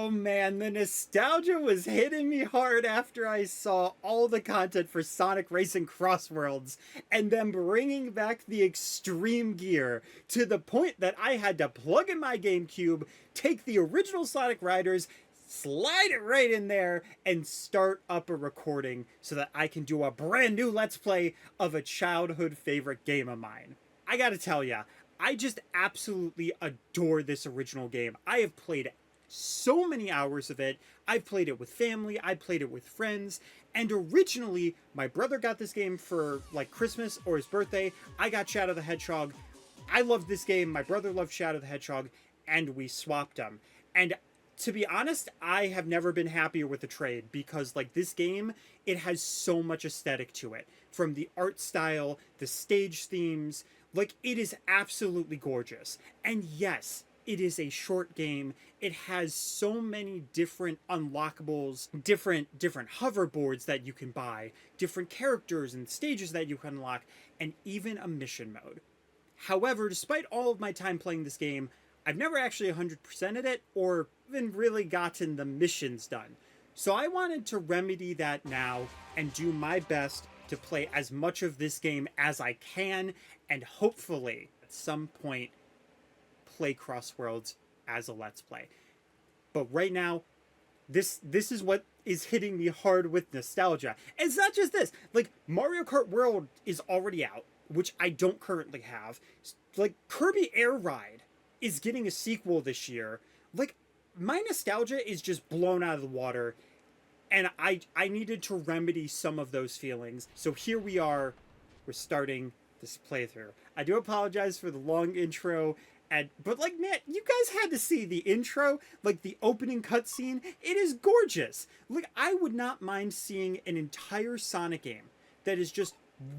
Oh man, the nostalgia was hitting me hard after I saw all the content for Sonic Racing CrossWorlds and them bringing back the extreme gear to the point that I had to plug in my GameCube, take the original Sonic Riders, slide it right in there, and start up a recording so that I can do a brand new Let's Play of a childhood favorite game of mine. I gotta tell ya, I just absolutely adore this original game. I have played so many hours of it. I've played it with family, I played it with friends, and originally my brother got this game for like Christmas or his birthday. I got Shadow the Hedgehog. I loved this game, my brother loved Shadow the Hedgehog, and we swapped them. And to be honest, I have never been happier with the trade because like this game, it has so much aesthetic to it. From the art style, the stage themes, like it is absolutely gorgeous. And yes, it is a short game. It has so many different unlockables, different hoverboards that you can buy, different characters and stages that you can unlock, and even a mission mode. However, despite all of my time playing this game, I've never actually 100%ed it or even really gotten the missions done. So I wanted to remedy that now and do my best to play as much of this game as I can, and hopefully at some point play CrossWorlds as a Let's Play. But right now, this is what is hitting me hard with nostalgia. And it's not just this. Like, Mario Kart World is already out, which I don't currently have. Like, Kirby Air Ride is getting a sequel this year. Like, my nostalgia is just blown out of the water, and I needed to remedy some of those feelings. So here we are. We're starting this playthrough. I do apologize for the long intro, but like, man, you guys had to see the intro, like the opening cutscene. It is gorgeous. Like, I would not mind seeing an entire Sonic game that is just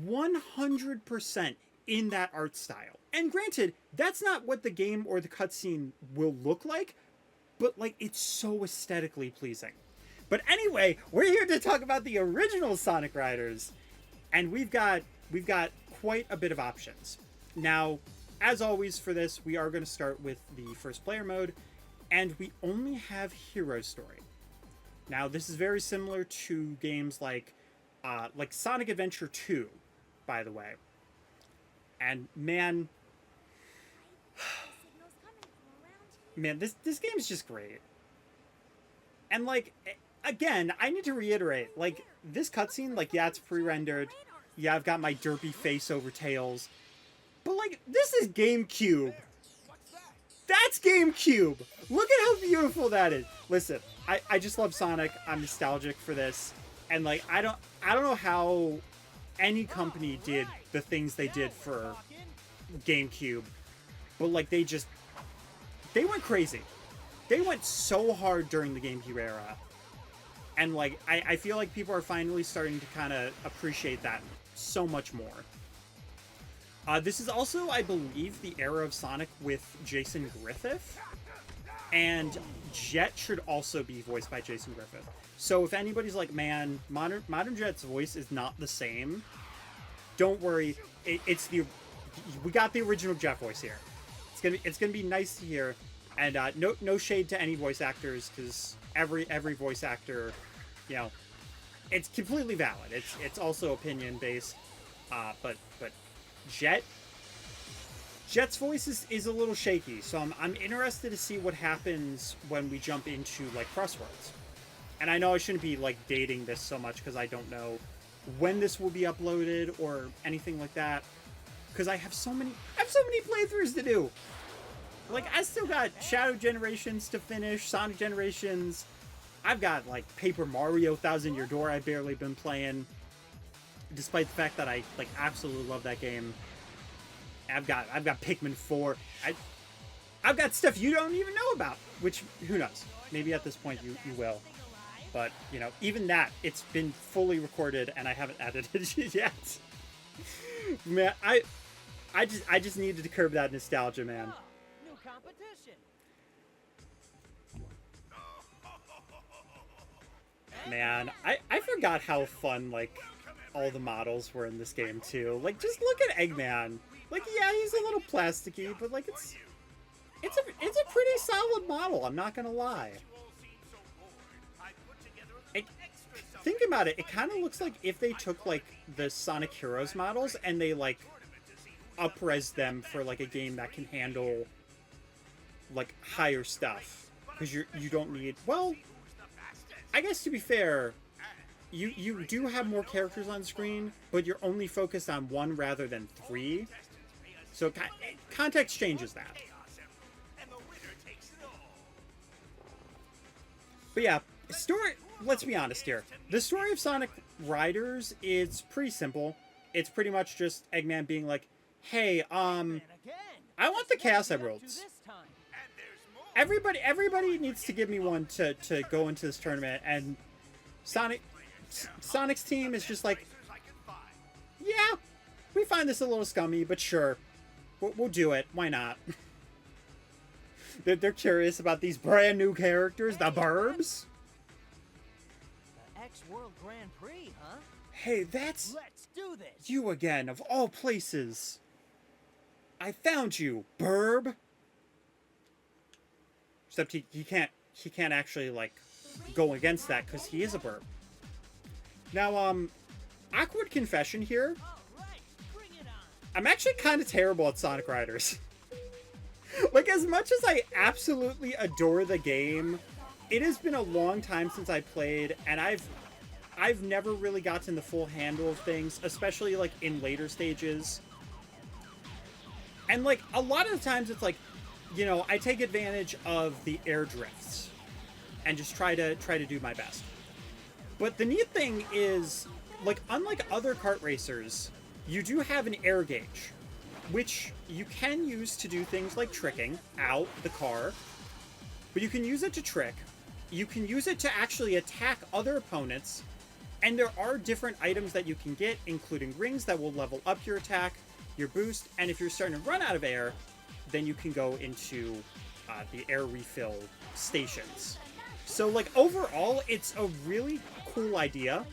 100% in that art style. And granted, that's not what the game or the cutscene will look like, but like, it's so aesthetically pleasing. But anyway, we're here to talk about the original Sonic Riders, and we've got quite a bit of options. Now, as always for this, we are going to start with the first player mode, and we only have Hero Story. Now, this is very similar to games like Sonic Adventure 2, by the way. And man, this game is just great. And like, again, I need to reiterate, like, this cutscene, like, yeah, it's pre-rendered. Yeah, I've got my derpy face over Tails. But, like, this is GameCube. That's GameCube. Look at how beautiful that is. Listen, I just love Sonic. I'm nostalgic for this. And, like, I don't know how any company did the things they did for GameCube. But, like, they went crazy. They went so hard during the GameCube era. And, like, I feel like people are finally starting to kind of appreciate that so much more. This is also, I believe, the era of Sonic with Jason Griffith. And Jet should also be voiced by Jason Griffith. So if anybody's like, man, Modern Jet's voice is not the same, don't worry. We got the original Jet voice here. It's gonna be nice to hear. And no shade to any voice actors, because every voice actor, you know, it's completely valid. It's also opinion based. But Jet's voice is a little shaky, so I'm interested to see what happens when we jump into like CrossWorlds. And I know I shouldn't be like dating this so much because I don't know when this will be uploaded or anything like that, because I have so many playthroughs to do. Like, I still got Shadow Generations to finish, Sonic Generations. I've got like Paper Mario Thousand Year Door I've barely been playing, despite the fact that I like absolutely love that game. I've got Pikmin 4. I've got stuff you don't even know about, which, who knows? Maybe at this point you will. But, you know, even that, it's been fully recorded and I haven't edited it yet. Man, I just needed to curb that nostalgia, man. New competition. Man, I forgot how fun, like, all the models were in this game, too. Like, just look at Eggman. Like, yeah, he's a little plasticky, but, like, it's a pretty solid model, I'm not gonna lie. it, think about it, it kind of looks like if they took, like, the Sonic Heroes models and they, like, up-res them for, like, a game that can handle, like, higher stuff. Because you don't need... Well, I guess to be fair, you do have more characters on screen, but you're only focused on one rather than three. So context changes that. But yeah, story... Let's be honest here. The story of Sonic Riders is pretty simple. It's pretty much just Eggman being like, hey, I want the Chaos Emeralds. Everybody needs to give me one to go into this tournament, and Sonic's team is just like, yeah, we find this a little scummy, but sure, we'll do it. Why not? They're curious about these brand new characters, the Burbs. World Grand Prix, huh? Hey, that's Let's do this. You again, of all places. I found you, Burb. Except he can't actually, like, go against that because he is a Burb. Now, awkward confession here. Right, bring it on. I'm actually kind of terrible at Sonic Riders. Like, as much as I absolutely adore the game, it has been a long time since I played, and I've never really gotten the full handle of things, especially, like, in later stages. And, like, a lot of the times it's like, you know, I take advantage of the air drifts and just try to do my best. But the neat thing is, like, unlike other kart racers, you do have an air gauge, which you can use to do things like tricking out the car, but you can use it to trick. You can use it to actually attack other opponents. And there are different items that you can get, including rings that will level up your attack, your boost, and if you're starting to run out of air, then you can go into the air refill stations. So, like, overall, it's a really cool idea.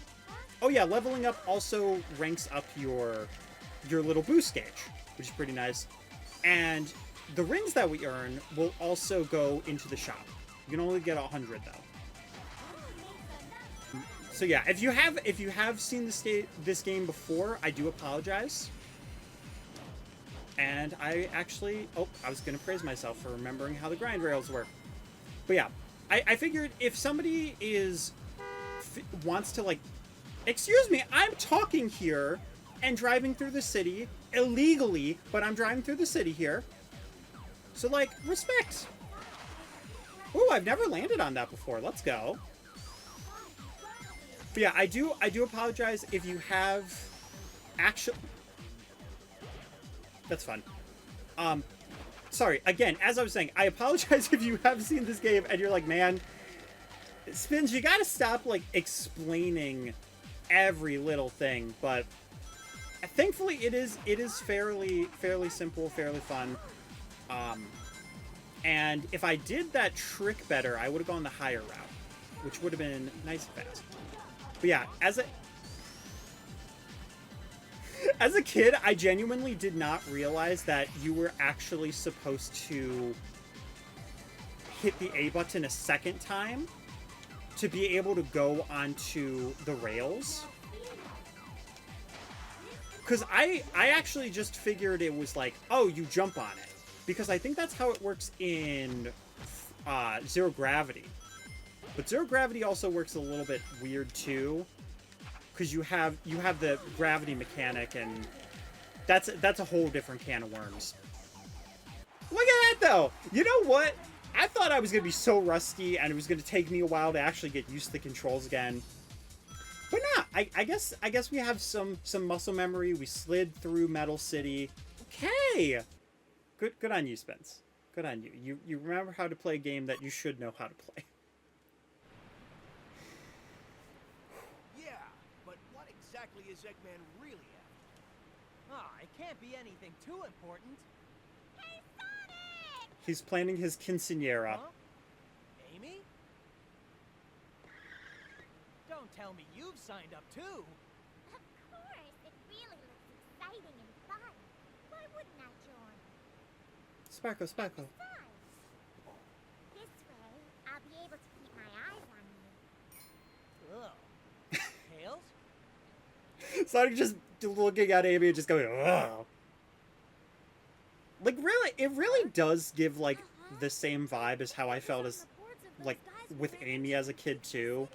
Oh yeah, leveling up also ranks up your little boost gauge, which is pretty nice. And the rings that we earn will also go into the shop. You can only get 100 though. So yeah, if you have seen this game before, I do apologize. And I actually... Oh, I was going to praise myself for remembering how the grind rails work. But yeah, I figured if somebody wants to, like... Excuse me, I'm talking here and driving through the city illegally, but I'm driving through the city here. So, like, respect. Ooh, I've never landed on that before. Let's go. But yeah, I do apologize if you have actually... That's fun. Sorry, again, as I was saying, I apologize if you have seen this game and you're like, man, Spins, you gotta stop, like, explaining every little thing, but thankfully it is fairly simple, fairly fun. And if I did that trick better, I would have gone the higher route, which would have been nice and fast. But yeah, as a kid, I genuinely did not realize that you were actually supposed to hit the A button a second time to be able to go onto the rails. Because I actually just figured it was like, oh, you jump on it. Because I think that's how it works in Zero Gravity. But Zero Gravity also works a little bit weird too, because you have the gravity mechanic, and that's a whole different can of worms. Look at that though! You know what? I thought I was gonna be so rusty, and it was gonna take me a while to actually get used to the controls again. But nah, I guess we have some muscle memory. We slid through Metal City. Okay, good on you, Spence. Good on you. You remember how to play a game that you should know how to play. Is Eggman really after? Ah, it can't be anything too important. Hey, Sonic! He's planning his quinceañera. Huh? Amy? Don't tell me you've signed up too. Of course, it really looks exciting and fun. Why wouldn't I join? Sparkle, Sparkle. Besides, this way, I'll be able to keep my eyes on you. Sonic just looking at Amy and just going, ugh. Like, really, it really does give, like, the same vibe as how I felt as, like, with Amy as a kid, too.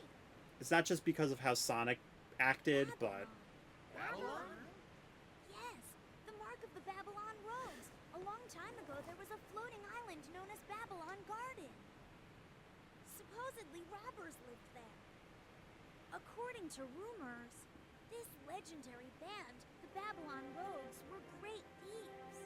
It's not just because of how Sonic acted, but... Babylon? Yes, the mark of the Babylon Rogues. A long time ago, there was a floating island known as Babylon Garden. Supposedly, robbers lived there. According to rumors, this legendary band, the Babylon Rogues, were great thieves.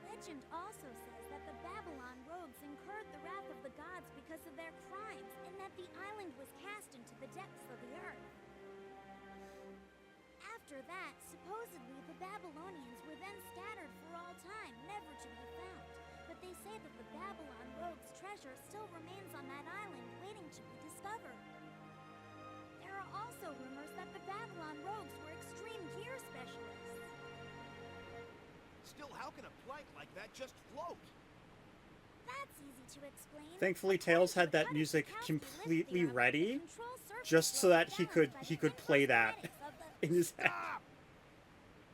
Legend also says that the Babylon Rogues incurred the wrath of the gods because of their crimes, and that the island was cast into the depths of the earth. After that, supposedly the Babylonians were then scattered for all time, never to be found. But they say that the Babylon Rogues' treasure still remains on that island, waiting to be discovered. There are also rumors that the Babylon Rogues were extreme gear specialists. Still, how can a plank like that just float? That's easy to explain. Thankfully, Tails had that music completely ready, just so that he could play that in his head. Stop!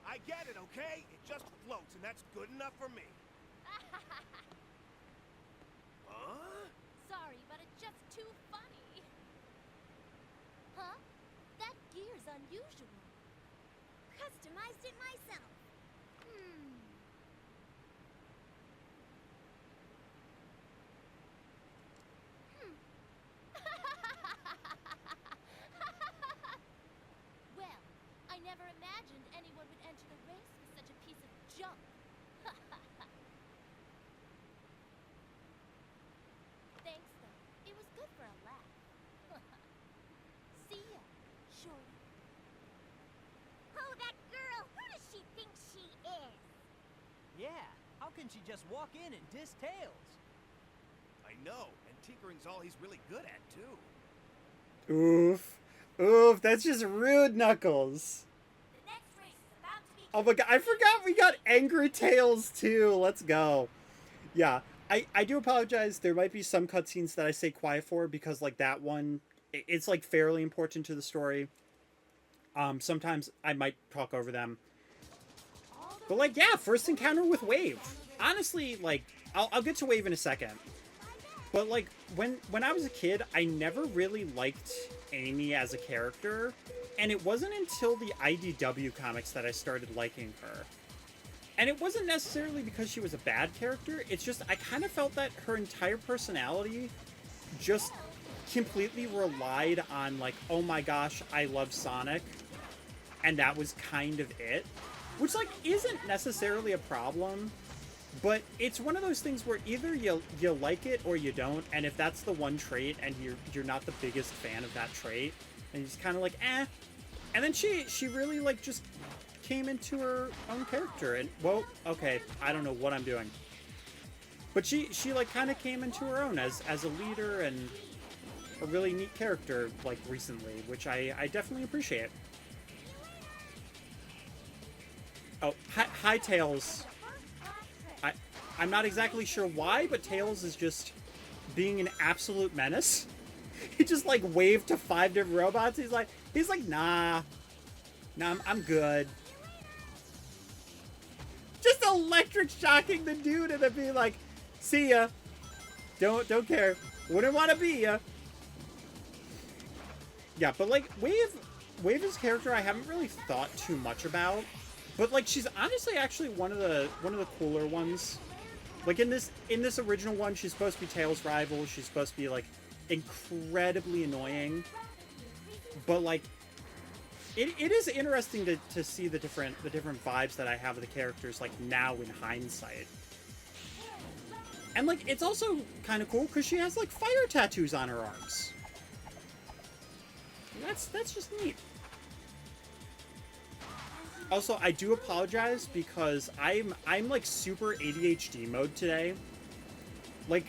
I get it, okay? It just floats, and that's good enough for me. Huh? Sorry, but it's just too funny. Huh? That gear's unusual. Customized it myself. Well, I never imagined anyone would enter the race with such a piece of junk. Thanks, though. It was good for a laugh. See ya, Shorty. Oh, that girl! Who does she think she is? Yeah, how can she just walk in and diss Tails? I know, and tinkering's all he's really good at, too. Oof. Oof, that's just rude, Knuckles. The next race is about to be... Oh my god, I forgot we got Angry Tails too. Let's go. Yeah, I do apologize. There might be some cutscenes that I say quiet for because, like, that one, it's, like, fairly important to the story. Sometimes I might talk over them. But, like, yeah, first encounter with Wave. Honestly, like, I'll get to Wave in a second. But, like, when I was a kid, I never really liked Amy as a character. And it wasn't until the IDW comics that I started liking her. And it wasn't necessarily because she was a bad character. It's just I kind of felt that her entire personality just completely relied on, like, oh my gosh, I love Sonic. And that was kind of it. Which, like, isn't necessarily a problem. But it's one of those things where either you like it or you don't, and if that's the one trait and you're not the biggest fan of that trait, and you're just kind of like, eh. And then she really, like, just came into her own character, and, well, okay, I don't know what I'm doing. But she like, kind of came into her own as a leader and a really neat character, like, recently, which I definitely appreciate. Oh, hi Tails. I'm not exactly sure why, but Tails is just being an absolute menace. He just, like, waved to 5 different robots. He's like, nah, I'm good. Just electric shocking the dude and then being like, see ya. Don't care. Wouldn't want to be ya. Yeah, but, like, Wave is a character I haven't really thought too much about. But, like, she's honestly actually one of the cooler ones. Like, in this original one, she's supposed to be Tails' rival. She's supposed to be, like, incredibly annoying. But, like, it is interesting to see the different vibes that I have of the characters, like, now in hindsight. And, like, it's also kind of cool because she has, like, fire tattoos on her arms. That's just neat. Also, I do apologize because I'm like super ADHD mode today. Like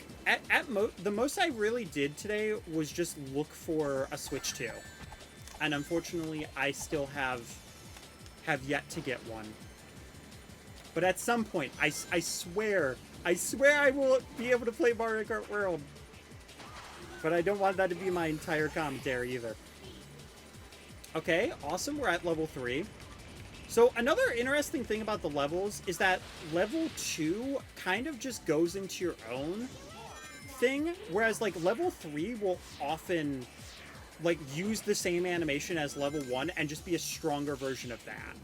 the most I really did today was just look for a Switch 2. And unfortunately, I still have yet to get one. But at some point, I swear I will be able to play Mario Kart World. But I don't want that to be my entire commentary either. Okay, awesome. We're at level 3. So another interesting thing about the levels is that level 2 kind of just goes into your own thing, whereas like level 3 will often like use the same animation as level 1 and just be a stronger version of that.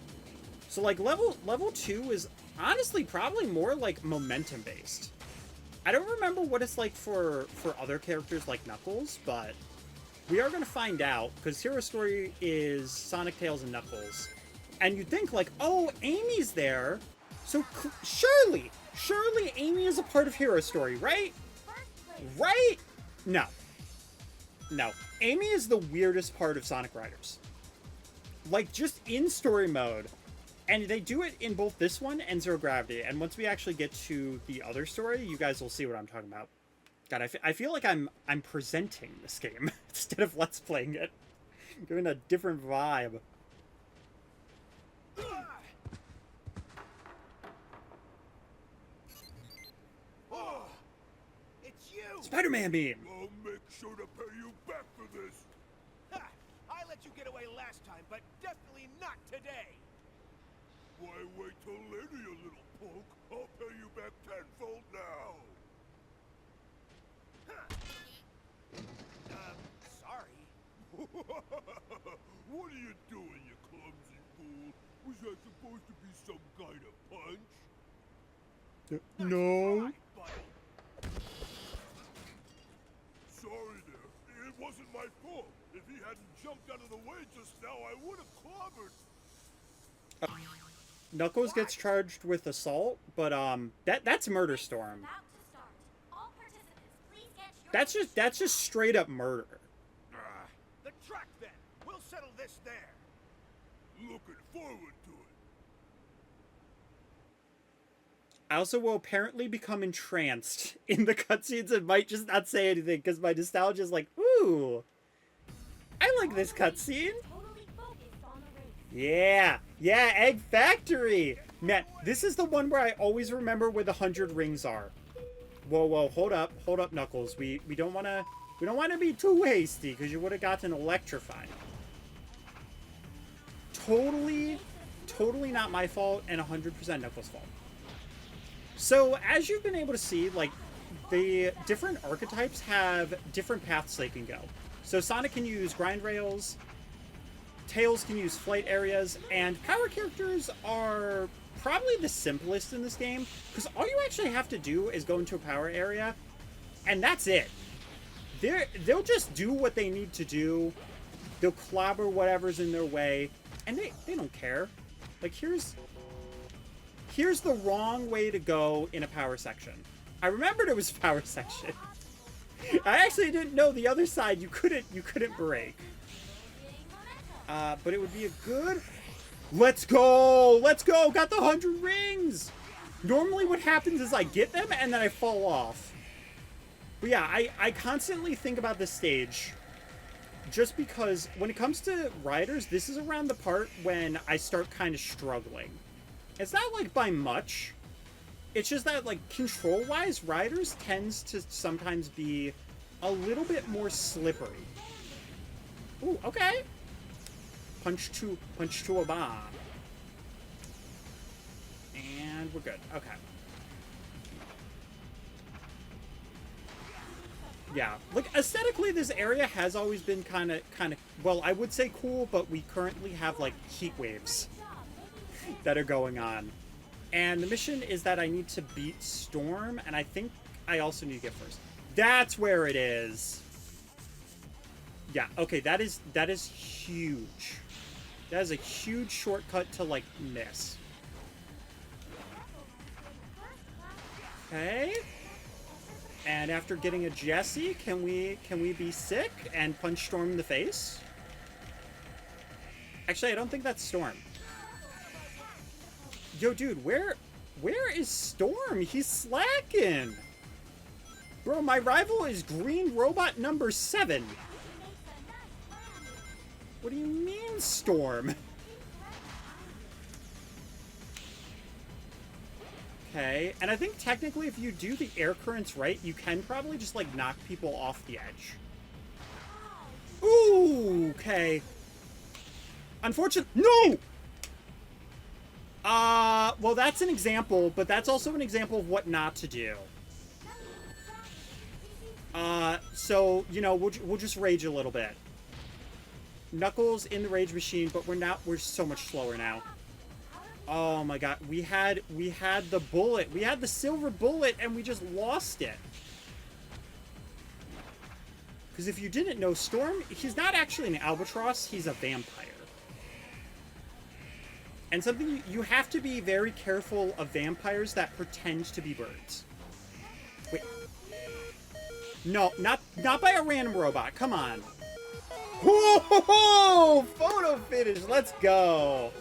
So like level 2 is honestly probably more like momentum based. I don't remember what it's like for other characters like Knuckles, but we are going to find out, because Hero Story is Sonic, Tails, and Knuckles. And you'd think like, oh, Amy's there, so surely Amy is a part of Hero Story, right? Right? No. No. Amy is the weirdest part of Sonic Riders. Like, just in story mode. And they do it in both this one and Zero Gravity. And once we actually get to the other story, you guys will see what I'm talking about. God, I feel like I'm presenting this game instead of let's playing it. Giving a different vibe. Oh, it's you! Spider-Man beam! I'll make sure to pay you back for this. Ha! I let you get away last time, but definitely not today. Why wait till later, you little punk? I'll pay you back tenfold now. Sorry. What are you doing, you clumsy fool? Was that supposed to be some kind of punch? No. Nice try, buddy. Sorry there. It wasn't my fault. If he hadn't jumped out of the way just now, I would have clobbered. Knuckles gets charged with assault, but that's Murder Storm. About to start. All participants, please get your That's just straight up murder. The track then. We'll settle this there. Looking forward to it. I also will apparently become entranced in the cutscenes and might just not say anything because my nostalgia is like, ooh, I like this cutscene. totally focused on the race. Yeah, Egg Factory. Man, this is the one where I always remember where the 100 rings are. Whoa, hold up, Knuckles. We don't want to be too hasty because you would have gotten electrified. Totally not my fault and 100% Knuckles' fault. So, as you've been able to see, like, the different archetypes have different paths they can go. So Sonic can use grind rails, Tails can use flight areas, and power characters are probably the simplest in this game, because all you actually have to do is go into a power area, and that's it. They'll just do what they need to do, they'll clobber whatever's in their way, and they don't care. Like, here's the wrong way to go in a power section. I remembered it was a power section. I actually didn't know the other side you couldn't break. But it would be a good... Let's go! Got the 100 rings! Normally what happens is I get them and then I fall off. But yeah, I constantly think about this stage just because when it comes to riders, this is around the part when I start kind of struggling. It's not like by much. It's just that, like, control-wise, riders tends to sometimes be a little bit more slippery. Ooh, okay. Punch to a bomb. And we're good. Okay. Yeah, like, aesthetically, this area has always been kind of, well, I would say cool, but we currently have, like, heat waves that are going on. And the mission is that I need to beat Storm, and I think I also need to get first. That's where it is. Yeah, okay, that is huge. That is a huge shortcut to, like, miss. Okay. And after getting a Jessie, can we be sick and punch Storm in the face? Actually, I don't think that's Storm. Yo, dude, where is Storm? He's slacking. Bro, my rival is Green Robot number 7. What do you mean, Storm? Okay, and I think technically if you do the air currents right, you can probably just, like, knock people off the edge. Ooh, okay. Unfortunately, no! Well, that's an example, but that's also an example of what not to do. So, you know, we'll just rage a little bit. Knuckles in the rage machine, but we're so much slower now. Oh my god, we had the bullet. We had the silver bullet, and we just lost it. Because if you didn't know, Storm, he's not actually an albatross, he's a vampire. And something you have to be very careful of vampires that pretend to be birds. Wait. No, not by a random robot. Come on. Whoa! Photo finish. Let's go.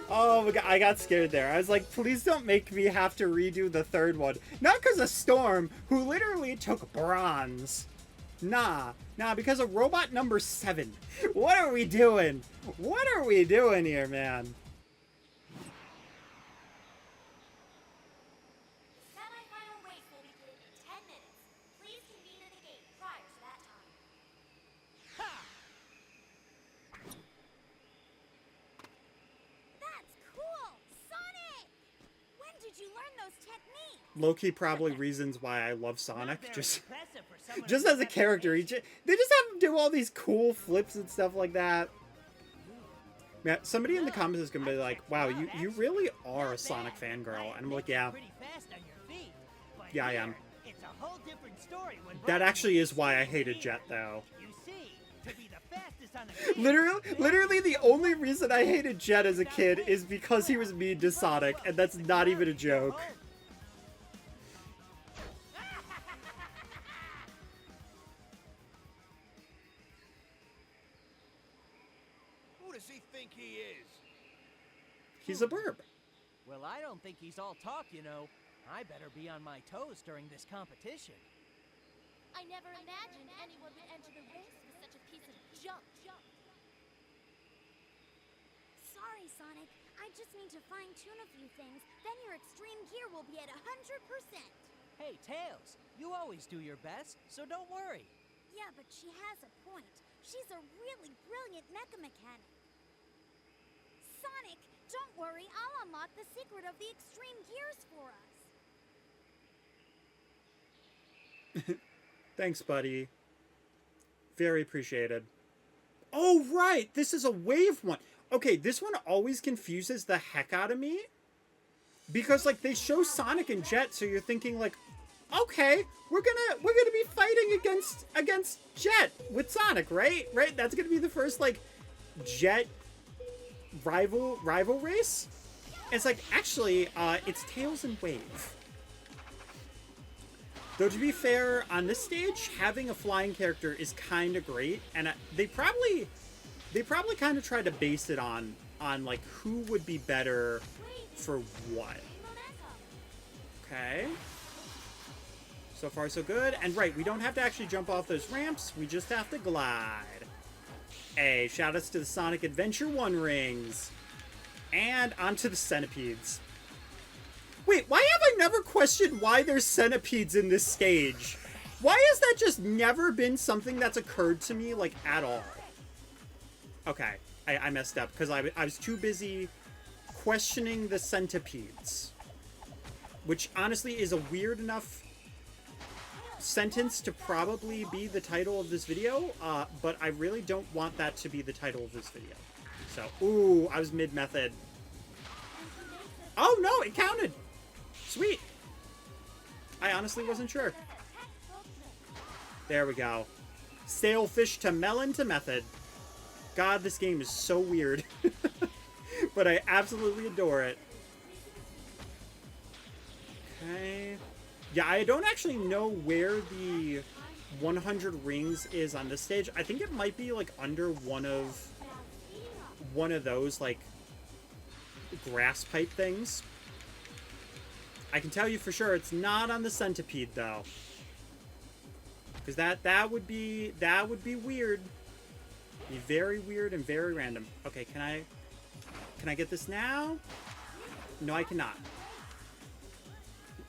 Oh my god, I got scared there. I was like, please don't make me have to redo the third one. Not because of Storm, who literally took bronze. Nah, because of robot number 7. What are we doing? What are we doing here, man? Semi-final race will begin in 10 minutes. Please convene at the gate prior to that time. That's cool! Sonic! When did you learn those techniques? Low-key probably reasons why I love Sonic. Not very Just impressive for someone just who's as a never character, raced. they just have him do all these cool flips and stuff like that. Yeah, somebody in the comments is gonna be like, "Wow, you really are a Sonic fangirl," and I'm like, "Yeah, Pretty fast on your feet, but yeah, I here, am." It's a whole different story when That riding actually is with why I speed. hated Jet, though. You see, to be the fastest on the field, Literally, the only reason I hated Jet as a kid is because he was mean to Sonic, and that's not even a joke. Who does he think he is? He's a burb. Well, I don't think he's all talk, you know. I better be on my toes during this competition. I never imagined anyone would enter the race with such a piece of junk. Sorry, Sonic. I just need to fine-tune a few things. Then your extreme gear will be at 100%. Hey, Tails, you always do your best, so don't worry. Yeah, but she has a point. She's a really brilliant mecha mechanic. Sonic, don't worry. I'll unlock the secret of the extreme gears for us. Thanks, buddy. Very appreciated. Oh, right! This is a wave one. Okay, this one always confuses the heck out of me. Because, like, they show Sonic and Jet, so you're thinking, like, okay, we're gonna be fighting against Jet with Sonic, right? Right? That's gonna be the first, like, Jet rival race? It's like, actually, it's Tails and Wave. Though, to be fair, on this stage, having a flying character is kind of great, and they probably kind of tried to base it on like who would be better for what. Okay. So far, so good. And right, we don't have to actually jump off those ramps. We just have to glide. Hey, shout outs to the Sonic Adventure 1 rings. And onto the centipedes. Wait, why have I never questioned why there's centipedes in this stage? Why has that just never been something that's occurred to me, like, at all? Okay, I messed up, because I was too busy questioning the centipedes. Which, honestly, is a weird enough sentence to probably be the title of this video, but I really don't want that to be the title of this video. So, ooh, I was mid-method. Oh, no, it counted! Sweet. I honestly wasn't sure. There we go. Sailfish to melon to method. God, this game is so weird. But I absolutely adore it. Okay. Yeah, I don't actually know where the 100 rings is on this stage. I think it might be, like, under one of those, like, grass pipe things. I can tell you for sure it's not on the centipede, though. Because that would be weird. Be very weird and very random. Okay, can I get this now? No, I cannot.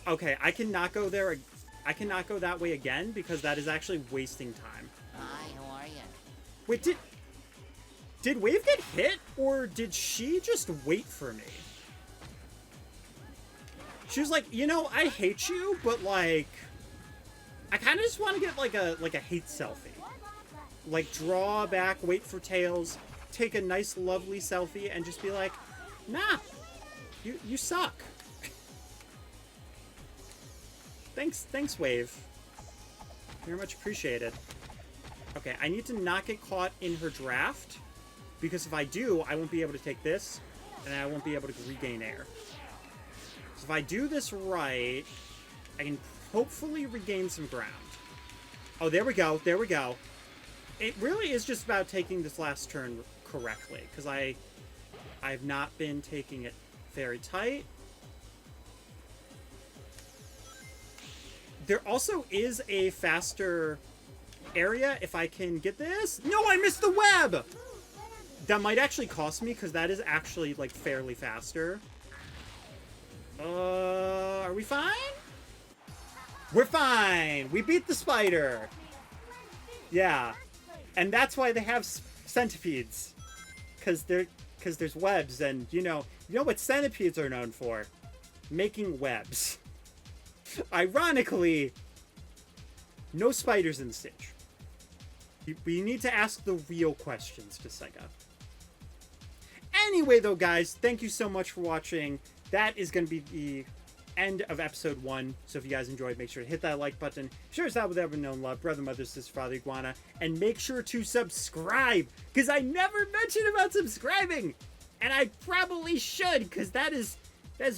Okay, I cannot go there. I cannot go that way again because that is actually wasting time. Hi, how are you? Wait, Did Wave get hit, or did she just wait for me? She was like, you know, I hate you, but like, I kind of just want to get like a hate selfie. Like, draw back, wait for Tails, take a nice, lovely selfie, and just be like, nah, you suck. Thanks, Wave. Very much appreciated. Okay, I need to not get caught in her draft, because if I do, I won't be able to take this, and I won't be able to regain air. So if I do this right, I can hopefully regain some ground. Oh, there we go, there we go. It really is just about taking this last turn correctly, because I've not been taking it very tight. There also is a faster area if I can get this. No, I missed the web! That might actually cost me, because that is actually, like, fairly faster. Are we fine? We're fine! We beat the spider! Yeah. And that's why they have centipedes. Because there's webs, and, you know what centipedes are known for? Making webs. Ironically, no spiders in the stage. We need to ask the real questions to Sega. Anyway, though, guys, thank you so much for watching. That is going to be the end of episode 1. So if you guys enjoyed, make sure to hit that like button. Share us out with everyone known love, brother, mother, sister, father, iguana, and make sure to subscribe, because I never mentioned about subscribing, and I probably should, because that is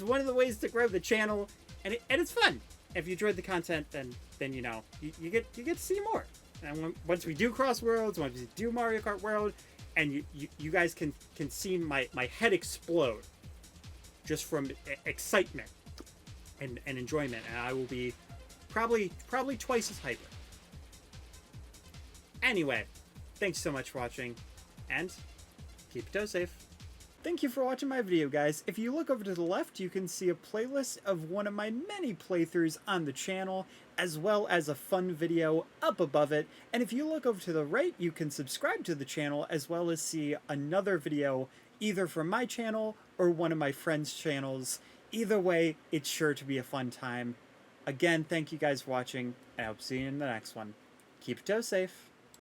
one of the ways to grow the channel, and it's fun. If you enjoyed the content, then you know you get to see more. And once we do CrossWorlds, once we do Mario Kart World, and you guys can see my head explode just from excitement and enjoyment, and I will be probably twice as hyper. Anyway, thanks so much for watching, and keep your toes safe. Thank you for watching my video, guys. If you look over to the left, you can see a playlist of one of my many playthroughs on the channel, as well as a fun video up above it. And if you look over to the right, you can subscribe to the channel, as well as see another video, either from my channel or one of my friends' channels. Either way, it's sure to be a fun time. Again, thank you guys for watching, and I hope to see you in the next one. Keep your toes safe.